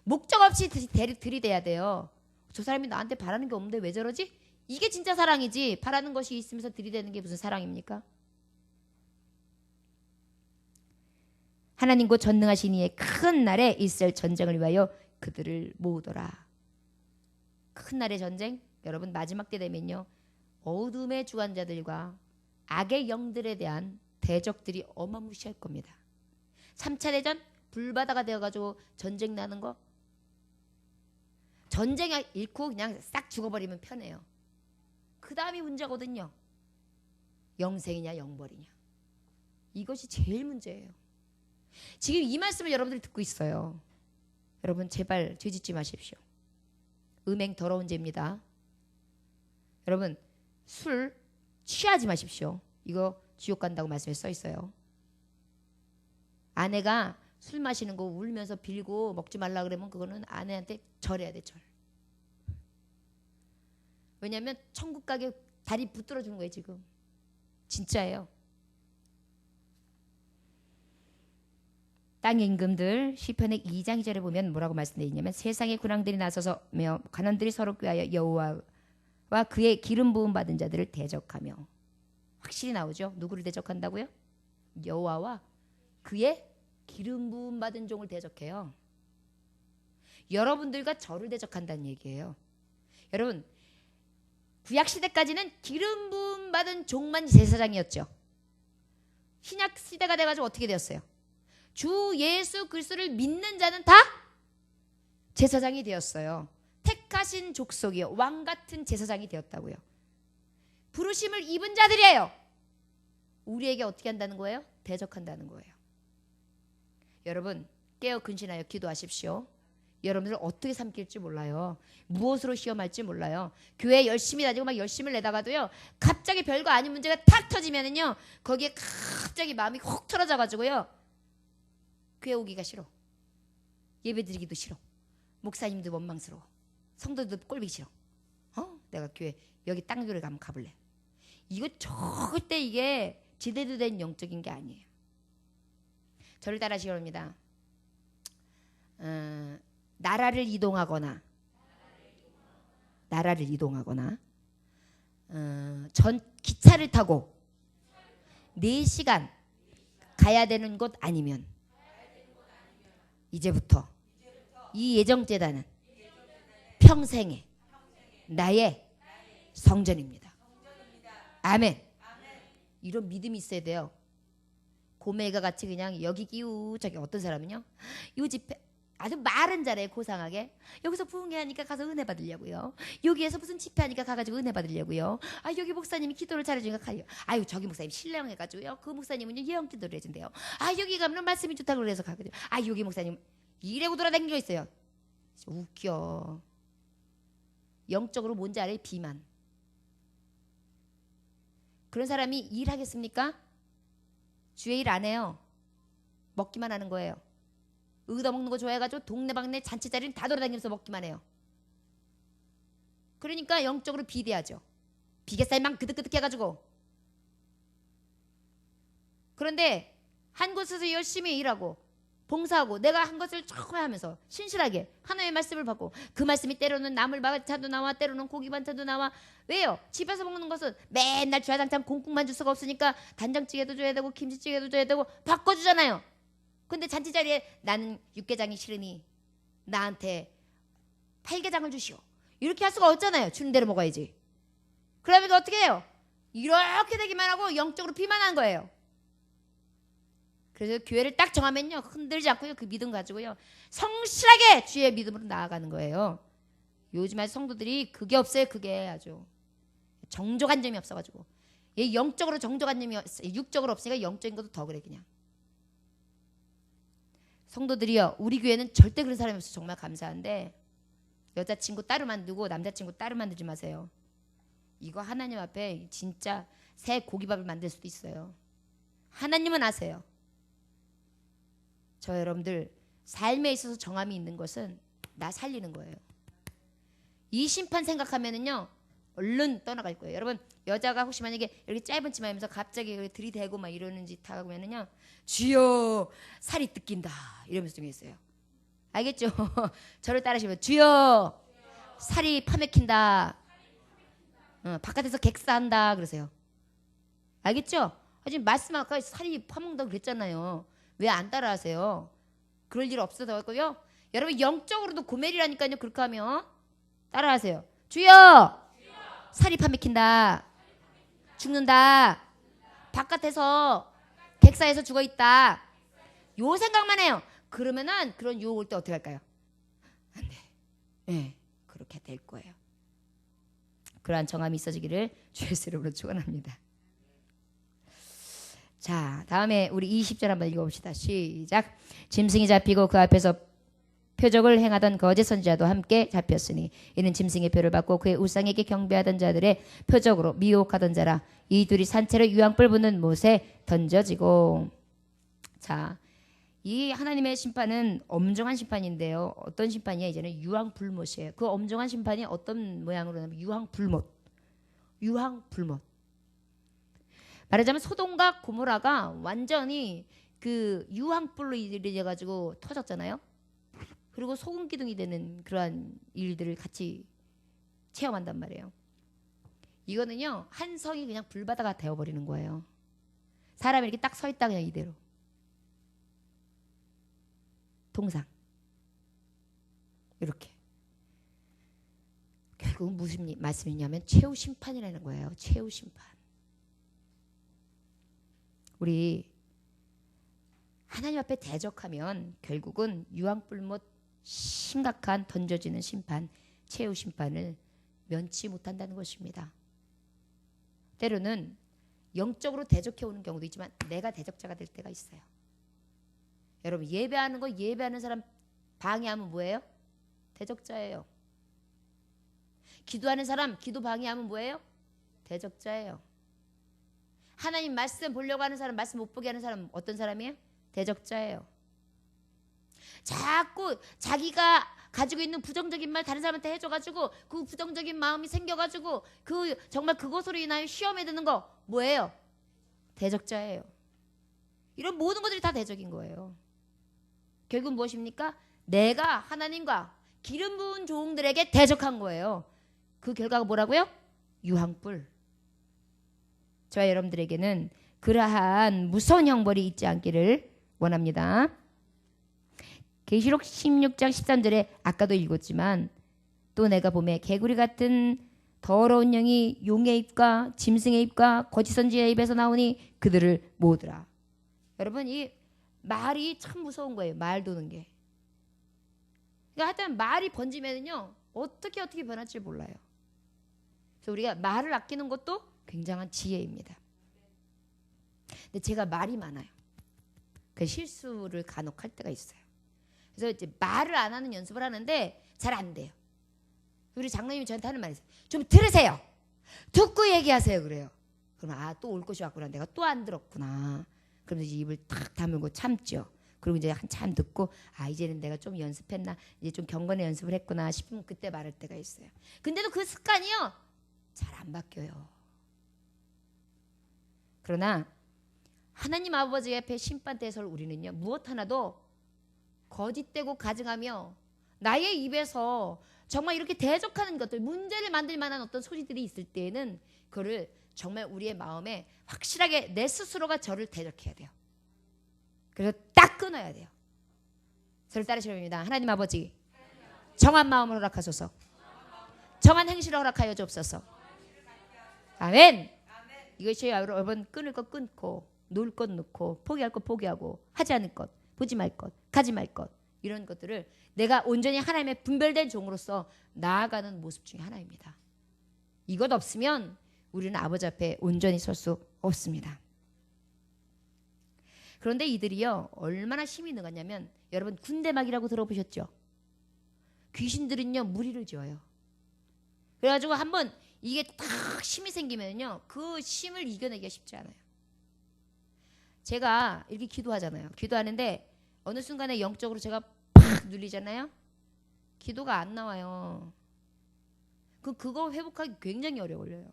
목적 없이 들이대야 돼요. 저 사람이 나한테 바라는 게 없는데 왜 저러지? 이게 진짜 사랑이지. 바라는 것이 있으면서 들이대는 게 무슨 사랑입니까? 하나님과 전능하신 이의 큰 날에 이스라엘 전쟁을 위하여 그들을 모으더라. 큰 날의 전쟁, 여러분 마지막 때 되면요, 어둠의 주관자들과 악의 영들에 대한 대적들이 어마무시할 겁니다. 3차 대전 불바다가 되어가지고 전쟁 나는 거, 전쟁 잃고 그냥 싹 죽어버리면 편해요. 그 다음이 문제거든요. 영생이냐 영벌이냐, 이것이 제일 문제예요. 지금 이 말씀을 여러분들이 듣고 있어요. 여러분 제발 죄짓지 마십시오. 음행 더러운 죄입니다. 여러분 술 취하지 마십시오. 이거 지옥 간다고 말씀에 써 있어요. 아내가 술 마시는 거 울면서 빌고 먹지 말라 그러면 그거는 아내한테 절해야 돼, 절. 왜냐하면 천국 가게 다리 붙들어 주는 거예요. 지금 진짜예요. 땅의 임금들, 시편의 2장 2절에 보면 뭐라고 말씀되어 있냐면, 세상의 군왕들이 나서서 관원들이 서로 꾀하여 여호와와 그의 기름 부음 받은 자들을 대적하며. 확실히 나오죠. 누구를 대적한다고요? 여호와와 그의 기름 부음 받은 종을 대적해요. 여러분들과 저를 대적한다는 얘기예요. 여러분 구약시대까지는 기름 부음 받은 종만 제사장이었죠. 신약시대가 돼가지고 어떻게 되었어요? 주 예수 그리스도를 믿는 자는 다 제사장이 되었어요. 택하신 족속이요, 왕같은 제사장이 되었다고요. 부르심을 입은 자들이에요. 우리에게 어떻게 한다는 거예요? 대적한다는 거예요. 여러분 깨어 근신하여 기도하십시오. 여러분들 어떻게 삼킬지 몰라요. 무엇으로 시험할지 몰라요. 교회 열심히 다니고 막 열심을 내다가도요, 갑자기 별거 아닌 문제가 탁 터지면은요, 거기에 갑자기 마음이 혹 틀어져 가지고요, 교회 오기가 싫어, 예배 드리기도 싫어, 목사님도 원망스러워. 성도들도 꼴보기 싫어. 내가 교회 여기 땅 교회 가면 가볼래. 이거 절대 이게 제대로 된 영적인 게 아니에요. 저를 따라하시기 바랍니다. 나라를 이동하거나 전 기차를 타고 4시간 가야 되는 곳 아니면 이제부터 이 예정재단은 평생의 나의 성전입니다. 아멘. 이런 믿음이 있어야 돼요. 고매가 같이 그냥 여기 끼우 저기 어떤 사람은요. 이 집회 아주 말은 잘해 고상하게. 여기서 부흥회하니까 가서 은혜 받으려고요. 여기에서 무슨 집회하니까 가가지고 은혜 받으려고요. 아 여기 목사님이 기도를 잘해주니까 가요. 아유 저기 목사님 신령해가지고요. 그 목사님은요 예언 기도를 해준대요. 아 여기 가면 말씀이 좋다고 그래서 가거든요. 아 여기 목사님 이래고 돌아다니고 있어요. 웃겨. 영적으로 뭔지 알아요? 비만. 그런 사람이 일하겠습니까? 주의 일 안 해요. 먹기만 하는 거예요. 얻어먹는 거 좋아해가지고 동네방네 잔치 자리는 다 돌아다니면서 먹기만 해요. 그러니까 영적으로 비대하죠. 비계살만 그득그득 해가지고. 그런데 한 곳에서 열심히 일하고 봉사하고 내가 한 것을 처음 하면서 신실하게 하나님의 말씀을 받고 그 말씀이 때로는 나물 반찬도 나와 때로는 고기 반찬도 나와. 왜요? 집에서 먹는 것은 맨날 주야장창 공국만 줄 수가 없으니까 단장찌개도 줘야 되고 김치찌개도 줘야 되고 바꿔주잖아요. 근데 잔치 자리에 나는 육개장이 싫으니 나한테 팔개장을 주시오. 이렇게 할 수가 없잖아요. 주는 대로 먹어야지. 그러면 어떻게 해요? 이렇게 되기만 하고 영적으로 비만한 거예요. 그래서 교회를 딱 정하면요 흔들지 않고요 그 믿음 가지고요 성실하게 주의 믿음으로 나아가는 거예요. 요즘 아주 성도들이 그게 없어요. 그게 아주 정조관념이 없어가지고 얘 영적으로 정조관념이 육적으로 없으니까 영적인 것도 더 그래 그냥. 성도들이요 우리 교회는 절대 그런 사람이 없어서 정말 감사한데 여자친구 따로 만들고 남자친구 따로 만들지 마세요. 이거 하나님 앞에 진짜 새 고기밥을 만들 수도 있어요. 하나님은 아세요. 저 여러분들 삶에 있어서 정함이 있는 것은 나 살리는 거예요. 이 심판 생각하면은요 얼른 떠나갈 거예요. 여러분 여자가 혹시 만약에 이렇게 짧은 치마 입으면서 갑자기 들이대고 막 이러는 짓 하면은요 주여 살이 뜯긴다 이러면서 좀 있어요. 알겠죠? 저를 따라하시면 주여 살이 파맥힌다. 바깥에서 객사한다 그러세요. 알겠죠? 지금 말씀 아까 살이 파먹는다고 그랬잖아요. 왜 안 따라하세요? 그럴 일 없어서고요. 여러분 영적으로도 고멜이라니까요. 그렇게 하면 따라하세요. 주여 살이 파맥힌다. 죽는다. 바깥에서 객사에서 죽어있다. 요 생각만 해요. 그러면은 그런 유혹 올 때 어떻게 할까요? 안 돼. 네, 그렇게 될 거예요. 그러한 정함이 있어지기를 주의 이름으로 축원합니다. 자, 다음에 우리 20절 한번 읽어봅시다. 시작. 짐승이 잡히고 그 앞에서 표적을 행하던 거짓 선지자도 함께 잡혔으니 이는 짐승의 표를 받고 그의 우상에게 경배하던 자들의 표적으로 미혹하던 자라. 이 둘이 산채로 유황불 붙는 못에 던져지고. 자, 이 하나님의 심판은 엄정한 심판인데요. 어떤 심판이야? 이제는 유황불못이에요. 그 엄정한 심판이 어떤 모양으로 나면 유황불못. 유황불못. 말하자면 소돔과 고모라가 완전히 그 유황불로 일이 가지고 터졌잖아요. 그리고 소금 기둥이 되는 그러한 일들을 같이 체험한단 말이에요. 이거는요 한 성이 그냥 불바다가 되어버리는 거예요. 사람이 이렇게 딱 서 있다 그냥 이대로 동상 이렇게. 결국은 무슨 말씀이냐면 최후 심판이라는 거예요. 최후 심판. 우리 하나님 앞에 대적하면 결국은 유황불못 심각한 던져지는 심판, 최후 심판을 면치 못한다는 것입니다. 때로는 영적으로 대적해 오는 경우도 있지만 내가 대적자가 될 때가 있어요. 여러분 예배하는 거 예배하는 사람 방해하면 뭐예요? 대적자예요. 기도하는 사람 기도 방해하면 뭐예요? 대적자예요. 하나님 말씀 보려고 하는 사람 말씀 못 보게 하는 사람 어떤 사람이에요? 대적자예요. 자꾸 자기가 가지고 있는 부정적인 말 다른 사람한테 해줘가지고 그 부정적인 마음이 생겨가지고 그 정말 그것으로 인하여 시험에 드는 거 뭐예요? 대적자예요. 이런 모든 것들이 다 대적인 거예요. 결국 무엇입니까? 내가 하나님과 기름 부은 종들에게 대적한 거예요. 그 결과가 뭐라고요? 유황불. 저와 여러분들에게는 그러한 무서운 형벌이 있지 않기를 원합니다. 계시록 16장 13절에 아까도 읽었지만 또 내가 보매 개구리 같은 더러운 영이 용의 입과 짐승의 입과 거짓 선지자의 입에서 나오니 그들을 모으더라. 여러분 이 말이 참 무서운 거예요. 말 도는 게. 그러니까 하여튼 말이 번지면요 어떻게 변할지 몰라요. 그래서 우리가 말을 아끼는 것도 굉장한 지혜입니다. 근데 제가 말이 많아요. 그 실수를 간혹 할 때가 있어요. 그래서 이제 말을 안 하는 연습을 하는데 잘 안 돼요. 우리 장로님이 저한테 하는 말이 있어요. 좀 들으세요. 듣고 얘기하세요. 그래요. 그럼 또 올 것이 왔구나. 내가 또 안 들었구나. 그러면서 입을 탁 다물고 참죠. 그리고 이제 한참 듣고 이제는 내가 좀 연습했나 이제 좀 경건의 연습을 했구나 싶으면 그때 말할 때가 있어요. 근데도 그 습관이요 잘 안 바뀌어요. 그러나 하나님 아버지 앞에 심판대에 설 우리는요 무엇 하나도 거짓되고 가증하며 나의 입에서 정말 이렇게 대적하는 것들 문제를 만들 만한 어떤 소리들이 있을 때에는 그거를 정말 우리의 마음에 확실하게 내 스스로가 저를 대적해야 돼요. 그래서 딱 끊어야 돼요. 저를 따르시면 됩니다. 하나님 아버지 정한 마음을 허락하소서. 정한 행실을 허락하여 주옵소서. 아멘. 이것이 여러분 끊을 것 끊고 놓을 것 놓고 포기할 것 포기하고 하지 않을 것 보지 말 것 가지 말 것 이런 것들을 내가 온전히 하나님의 분별된 종으로서 나아가는 모습 중에 하나입니다. 이것 없으면 우리는 아버지 앞에 온전히 설 수 없습니다. 그런데 이들이요 얼마나 힘이 능하냐면 여러분 군대막이라고 들어보셨죠? 귀신들은요 무리를 지어요. 그래가지고 한번 이게 딱 힘이 생기면요 그 힘을 이겨내기가 쉽지 않아요. 제가 이렇게 기도하잖아요. 기도하는데 어느 순간에 영적으로 제가 팍 눌리잖아요. 기도가 안 나와요. 그거 회복하기 굉장히 오래 걸려요.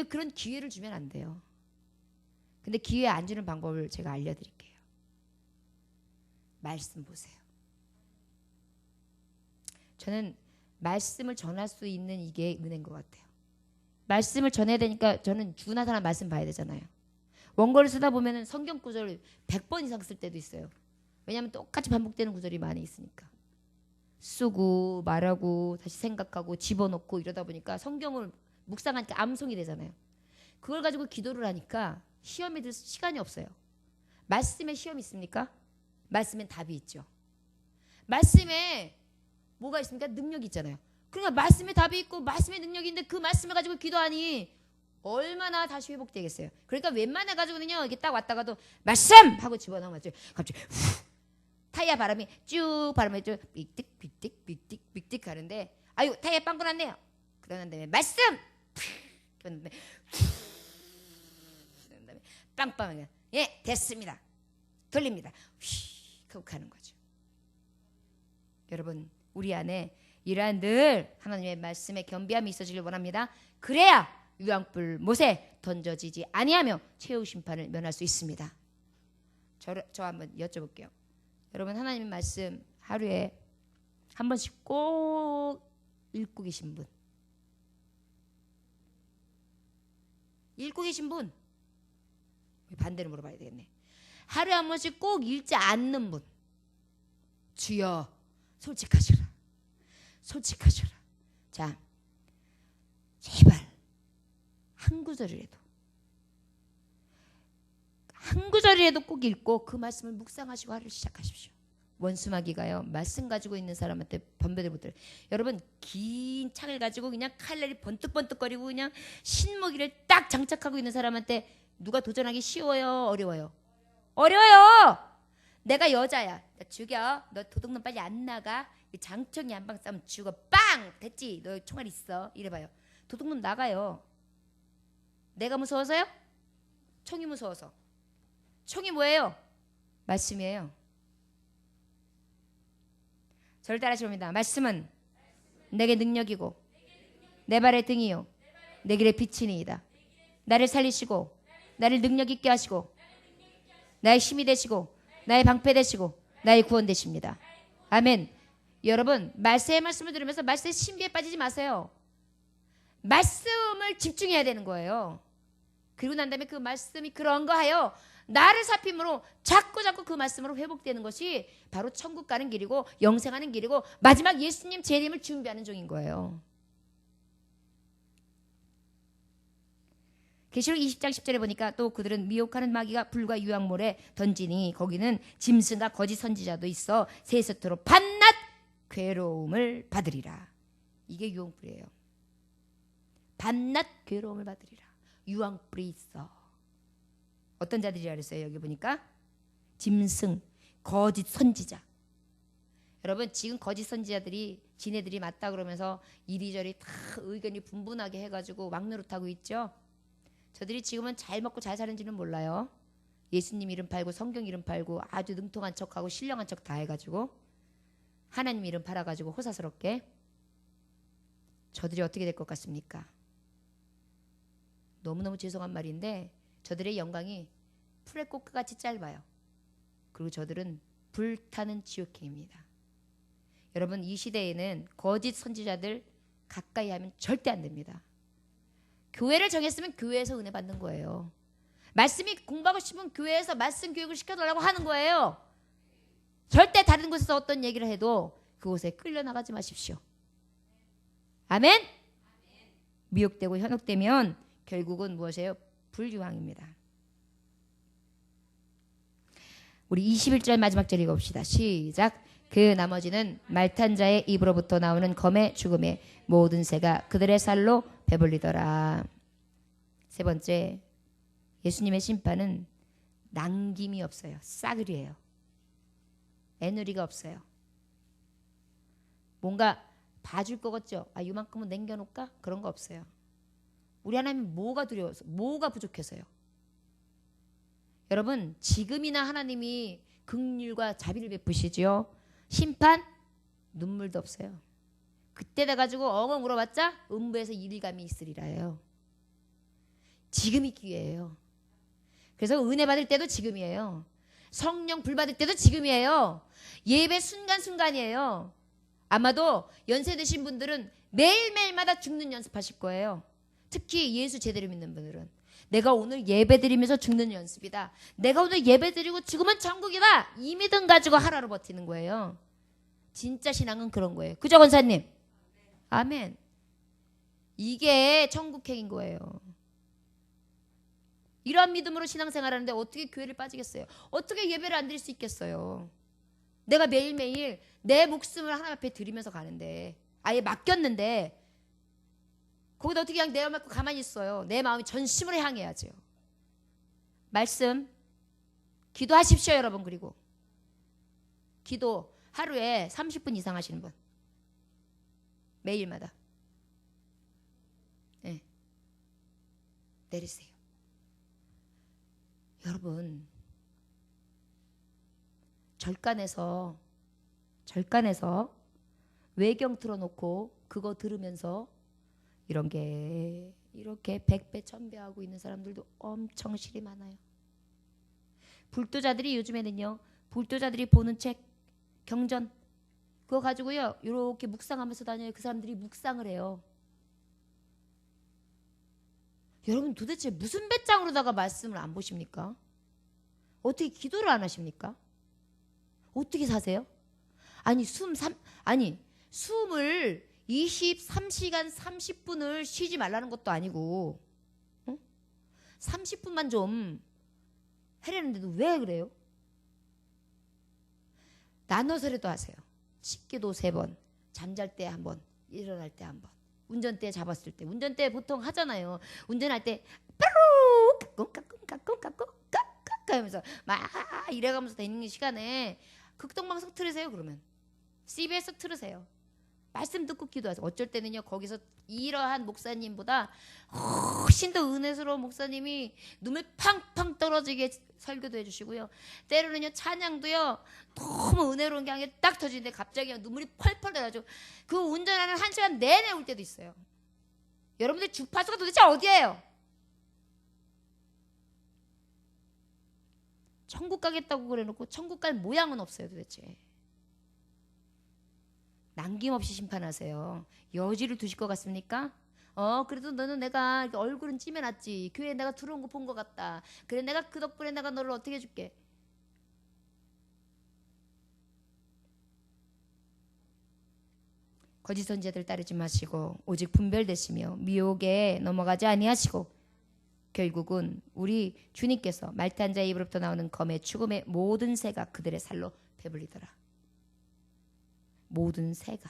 그런 기회를 주면 안 돼요. 근데 기회 안 주는 방법을 제가 알려드릴게요. 말씀 보세요. 저는 말씀을 전할 수 있는 이게 은혜인 것 같아요. 말씀을 전해야 되니까 저는 죽은 사람 말씀 봐야 되잖아요. 원고를 쓰다 보면 성경 구절을 100번 이상 쓸 때도 있어요. 왜냐하면 똑같이 반복되는 구절이 많이 있으니까. 쓰고 말하고 다시 생각하고 집어넣고 이러다 보니까 성경을 묵상하니까 암송이 되잖아요. 그걸 가지고 기도를 하니까 시험에 들 시간이 없어요. 말씀에 시험이 있습니까? 말씀엔 답이 있죠. 말씀에 뭐가 있습니까? 능력이 있잖아요. 그러니까 말씀에 답이 있고 말씀에 능력이 있는데 그 말씀을 가지고 기도하니 얼마나 다시 회복되겠어요. 그러니까 웬만해가지고는요 이게 딱 왔다가도 말씀! 하고 집어넣으면 갑자기 타이어 바람이 쭉 바람에 쭉 빅딕 빅딕 빅딕 빅딕 가는데 아유 타이어 빵꾸 났네요. 그러는 다음에 말씀! 그런 다음에 빵빵하게 예 됐습니다. 돌립니다. 휘 하고 가는 거죠. 여러분 우리 안에 이러한 늘 하나님의 말씀에 겸비함이 있어지길 원합니다. 그래야 유황불 못에 던져지지 아니하며 최후 심판을 면할 수 있습니다. 저 한번 여쭤볼게요. 여러분 하나님의 말씀 하루에 한 번씩 꼭 읽고 계신 분? 읽고 계신 분? 반대로 물어봐야 되겠네. 하루에 한 번씩 꼭 읽지 않는 분? 주여 솔직하셔라. 솔직하셔라. 자, 제발 한 구절이라도 꼭 읽고 그 말씀을 묵상하시고 하루를 시작하십시오. 원수마귀가요 말씀 가지고 있는 사람한테 번배들 못해요. 여러분 긴 창을 가지고 그냥 칼날이 번뜩번뜩거리고 그냥 신무기를 딱 장착하고 있는 사람한테 누가 도전하기 쉬워요? 어려워요? 어려워요. 내가 여자야. 죽여. 너 도둑놈 빨리 안 나가. 장청이 한 방 싸면 죽어. 빵! 됐지? 너 총알 있어. 이래봐요. 도둑놈 나가요. 내가 무서워서요? 총이 무서워서. 총이 뭐예요? 말씀이에요. 저를 따라하시면 됩니다. 말씀은 내게 능력이고 내 발의 등이요 내 길의 빛이니이다. 나를 살리시고 나를 능력 있게 하시고 나의 힘이 되시고 나의 방패 되시고 나의 구원 되십니다. 아멘. 여러분 말씀의 말씀을 들으면서 말씀의 신비에 빠지지 마세요. 말씀을 집중해야 되는 거예요. 그리고 난 다음에 그 말씀이 그런 거 하여 나를 살핌으로 자꾸 그 말씀으로 회복되는 것이 바로 천국 가는 길이고 영생하는 길이고 마지막 예수님 재림을 준비하는 중인 거예요. 계시록 20장 10절에 보니까 또 그들은 미혹하는 마귀가 불과 유황물에 던지니 거기는 짐승과 거짓 선지자도 있어 세세토록 밤낮 괴로움을 받으리라. 이게 유황불이에요. 밤낮 괴로움을 받으리라. 유황불이 있어. 어떤 자들이라 그랬어요? 여기 보니까 짐승, 거짓 선지자. 여러분 지금 거짓 선지자들이 지네들이 맞다 그러면서 이리저리 다 의견이 분분하게 해가지고 왕노릇하고 있죠. 저들이 지금은 잘 먹고 잘 사는지는 몰라요. 예수님 이름 팔고 성경 이름 팔고 아주 능통한 척하고 신령한 척 다 해가지고 하나님 이름 팔아가지고 호사스럽게. 저들이 어떻게 될 것 같습니까? 너무너무 죄송한 말인데 저들의 영광이 풀의 꽃같이 짧아요. 그리고 저들은 불타는 지옥행입니다. 여러분 이 시대에는 거짓 선지자들 가까이 하면 절대 안 됩니다. 교회를 정했으면 교회에서 은혜 받는 거예요. 말씀이 공부하고 싶으면 교회에서 말씀 교육을 시켜달라고 하는 거예요. 절대 다른 곳에서 어떤 얘기를 해도 그곳에 끌려나가지 마십시오. 아멘? 미혹되고 현혹되면 결국은 무엇이에요? 불유황입니다. 우리 21절 마지막 절 읽어봅시다. 시작. 그 나머지는 말탄 자의 입으로부터 나오는 검의 죽음에 모든 새가 그들의 살로 배불리더라. 세 번째, 예수님의 심판은 남김이 없어요. 싸그리예요. 애누리가 없어요. 뭔가 봐줄 것 같죠? 아, 이만큼은 남겨놓을까? 그런 거 없어요. 우리 하나님은 뭐가 두려워서, 뭐가 부족해서요? 여러분 지금이나 하나님이 긍휼과 자비를 베푸시지요. 심판 눈물도 없어요. 그때 돼가지고 엉엉 울어봤자 음부에서 일감이 있으리라요. 지금이 기회예요. 그래서 은혜 받을 때도 지금이에요. 성령 불 받을 때도 지금이에요. 예배 순간순간이에요. 아마도 연세 드신 분들은 매일매일마다 죽는 연습하실 거예요. 특히 예수 제대로 믿는 분들은 내가 오늘 예배 드리면서 죽는 연습이다. 내가 오늘 예배 드리고 죽으면 천국이다. 이 믿음 가지고 하루하루 버티는 거예요. 진짜 신앙은 그런 거예요. 그죠 권사님? 아멘. 이게 천국행인 거예요. 이러한 믿음으로 신앙생활하는데 어떻게 교회를 빠지겠어요? 어떻게 예배를 안 드릴 수 있겠어요? 내가 매일매일 내 목숨을 하나님 앞에 드리면서 가는데 아예 맡겼는데 거기다 어떻게 그냥 내어맞고 가만히 있어요. 내 마음이 전심으로 향해야죠. 말씀 기도하십시오 여러분. 그리고 기도 하루에 30분 이상 하시는 분 매일마다 네. 내리세요. 여러분 절간에서 외경 틀어놓고 그거 들으면서 이런 게 이렇게 100배 1000배 하고 있는 사람들도 엄청 실이 많아요. 불도자들이 요즘에는요. 불도자들이 보는 책 경전 그거 가지고요. 이렇게 묵상하면서 다녀요. 그 사람들이 묵상을 해요. 여러분 도대체 무슨 배짱으로다가 말씀을 안 보십니까? 어떻게 기도를 안 하십니까? 어떻게 사세요? 아니 숨을 23시간 30분을 쉬지 말라는 것도 아니고 30분만 좀 하려는데도 왜 그래요? 나눠서라도 하세요. 식기도 3번, 잠잘 때 1번, 일어날 때 1번, 운전대 잡았을 때. 운전대 보통 하잖아요. 운전할 때 빠루 까꿍 하면서 막 이래가면서 다니는 시간에 극동방송 틀으세요. 그러면 CBS 틀으세요. 말씀 듣고 기도하세요. 어쩔 때는요 거기서 이러한 목사님보다 훨씬 더 은혜스러운 목사님이 눈물 팡팡 떨어지게 설교도 해주시고요. 때로는요 찬양도요 너무 은혜로운 게 아니라 딱 터지는데 갑자기 눈물이 펄펄 나가지고 그 운전하는 1시간 내내 울 때도 있어요. 여러분들 주파수가 도대체 어디예요? 천국 가겠다고 그래놓고 천국 갈 모양은 없어요 도대체. 남김없이 심판하세요. 여지를 두실 것 같습니까? 그래도 너는 내가 얼굴은 찜해놨지. 교회에 내가 들어온 거 본 것 같다. 그래 내가 그 덕분에 내가 너를 어떻게 해줄게. 거짓 선지자들 따르지 마시고 오직 분별되시며 미혹에 넘어가지 아니하시고 결국은 우리 주님께서 말탄 자의 입으로부터 나오는 검의 죽음의 모든 새가 그들의 살로 배불리더라. 모든 새가.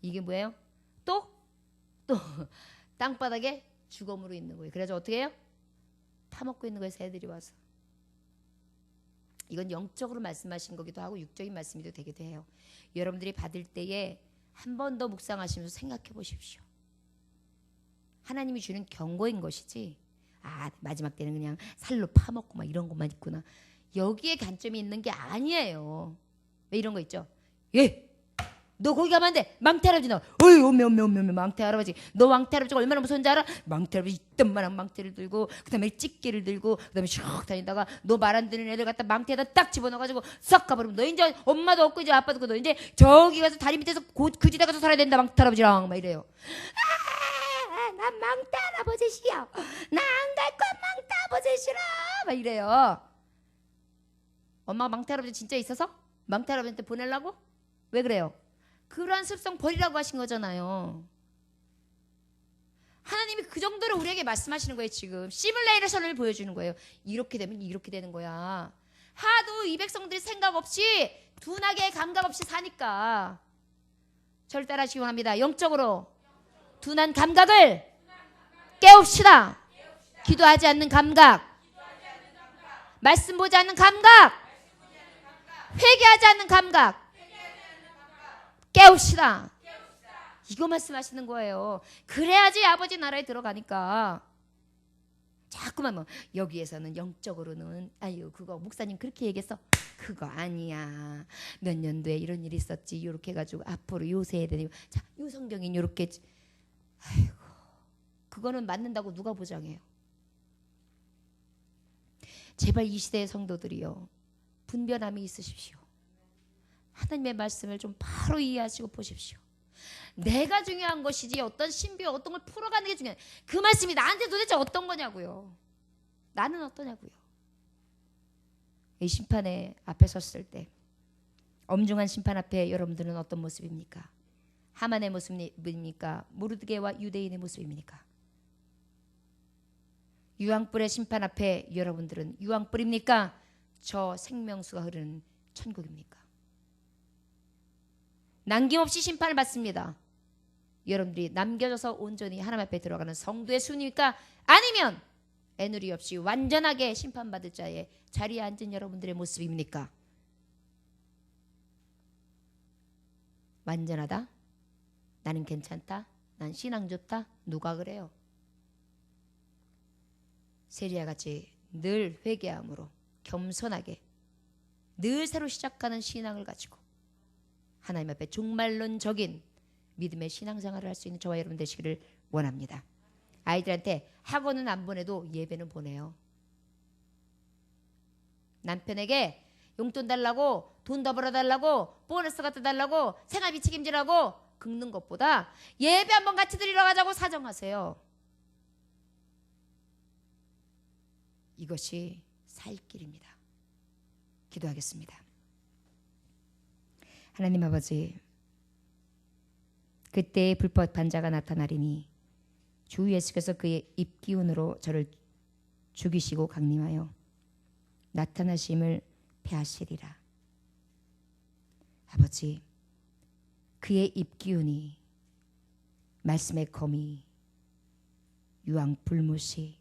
이게 뭐예요? 또 땅바닥에 죽음으로 있는 거예요. 그래서 어떻게 해요? 파먹고 있는 거예요. 새들이 와서. 이건 영적으로 말씀하신 거기도 하고 육적인 말씀이도 되기도 해요. 여러분들이 받을 때에 한 번 더 묵상하시면서 생각해 보십시오. 하나님이 주는 경고인 것이지 마지막 때는 그냥 살로 파먹고 막 이런 것만 있구나. 여기에 관점이 있는 게 아니에요. 왜 이런 거 있죠? 예, 너 거기 가면 안 돼. 망태 할아버지 너. 어이 오메 망태 할아버지. 너 망태 할아버지가 얼마나 무서운지 알아? 망태 할아버지 이딴만한 망태를 들고 그다음에 찍기를 들고 그다음에 슉 다니다가 너 말 안 듣는 애들 갖다 망태에다 딱 집어넣어가지고 싹 가버리면 너 이제 엄마도 없고 이제 아빠도 없고 너 이제 저기 가서 다리 밑에서 그 지대 가서 살아야 된다 망태 할아버지랑 막 이래요. 난 망태 할아버지 싫어. 나 안 갈 거야 망태 할아버지 싫어. 막 이래요. 엄마가 망태 할아버지 진짜 있어서 망태 할아버지한테 보내려고? 왜 그래요? 그러한 습성 버리라고 하신 거잖아요. 하나님이 그 정도로 우리에게 말씀하시는 거예요. 지금 시뮬레이션을 보여주는 거예요. 이렇게 되면 이렇게 되는 거야. 하도 이 백성들이 생각 없이 둔하게 감각 없이 사니까. 저를 따라하시기 원합니다. 영적으로 둔한 감각을 깨웁시다. 기도하지 않는 감각, 말씀 보지 않는 감각, 회개하지 않는 감각 깨웁시다. 이거 말씀하시는 거예요. 그래야지 아버지 나라에 들어가니까. 자꾸만 뭐 여기에서는 영적으로는 아유 그거 목사님 그렇게 얘기했어. 그거 아니야. 몇 년도에 이런 일이 있었지. 이렇게 해가지고 앞으로 요새에 되니 자, 요 성경인 이렇게. 아이고 그거는 맞는다고 누가 보장해요. 제발 이 시대의 성도들이요 분별함이 있으십시오. 하나님의 말씀을 좀 바로 이해하시고 보십시오. 내가 중요한 것이지 어떤 신비와 어떤 걸 풀어가는 게 중요해. 그 말씀이 나한테 도대체 어떤 거냐고요. 나는 어떠냐고요. 이 심판의 앞에 섰을 때 엄중한 심판 앞에 여러분들은 어떤 모습입니까? 하만의 모습입니까? 모르드게와 유대인의 모습입니까? 유황불의 심판 앞에 여러분들은 유황불입니까? 저 생명수가 흐르는 천국입니까? 남김없이 심판을 받습니다. 여러분들이 남겨져서 온전히 하나님 앞에 들어가는 성도의 순위입니까? 아니면 애누리 없이 완전하게 심판받을 자의 자리에 앉은 여러분들의 모습입니까? 완전하다? 나는 괜찮다? 난 신앙 좋다? 누가 그래요? 세리와 같이 늘 회개함으로 겸손하게 늘 새로 시작하는 신앙을 가지고 하나님 앞에 종말론적인 믿음의 신앙생활을 할 수 있는 저와 여러분 되시기를 원합니다. 아이들한테 학원은 안 보내도 예배는 보내요. 남편에게 용돈 달라고 돈 더 벌어달라고 보너스 갖다 달라고 생활비 책임지라고 긁는 것보다 예배 한번 같이 드리러 가자고 사정하세요. 이것이 살 길입니다. 기도하겠습니다. 하나님 아버지, 그때의 불법 반자가 나타나리니 주 예수께서 그의 입기운으로 저를 죽이시고 강림하여 나타나심을 폐하시리라. 아버지, 그의 입기운이 말씀의 검이 유황 불못이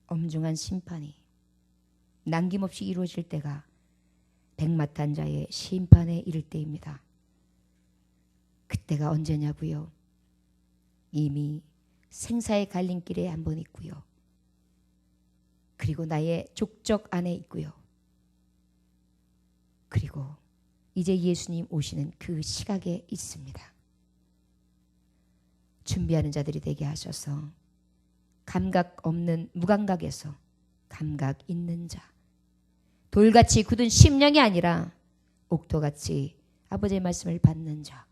엄중한 심판이 남김없이 이루어질 때가 백마탄 자의 심판에 이를 때입니다. 그때가 언제냐고요? 이미 생사의 갈림길에 한번 있고요. 그리고 나의 족적 안에 있고요. 그리고 이제 예수님 오시는 그 시각에 있습니다. 준비하는 자들이 되게 하셔서 감각 없는 무감각에서 감각 있는 자, 돌같이 굳은 심령이 아니라 옥토같이 아버지의 말씀을 받는 자,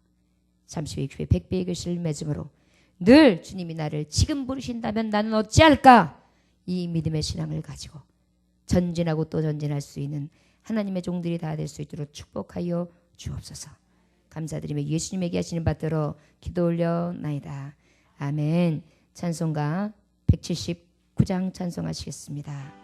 30배, 60배, 100배의 글씨를 맺음으로 늘 주님이 나를 지금 부르신다면 나는 어찌할까? 이 믿음의 신앙을 가지고 전진하고 또 전진할 수 있는 하나님의 종들이 다 될 수 있도록 축복하여 주옵소서. 감사드리며 예수님에게 하시는 받들어 기도 올려나이다. 아멘. 찬송가 179장 찬송하시겠습니다.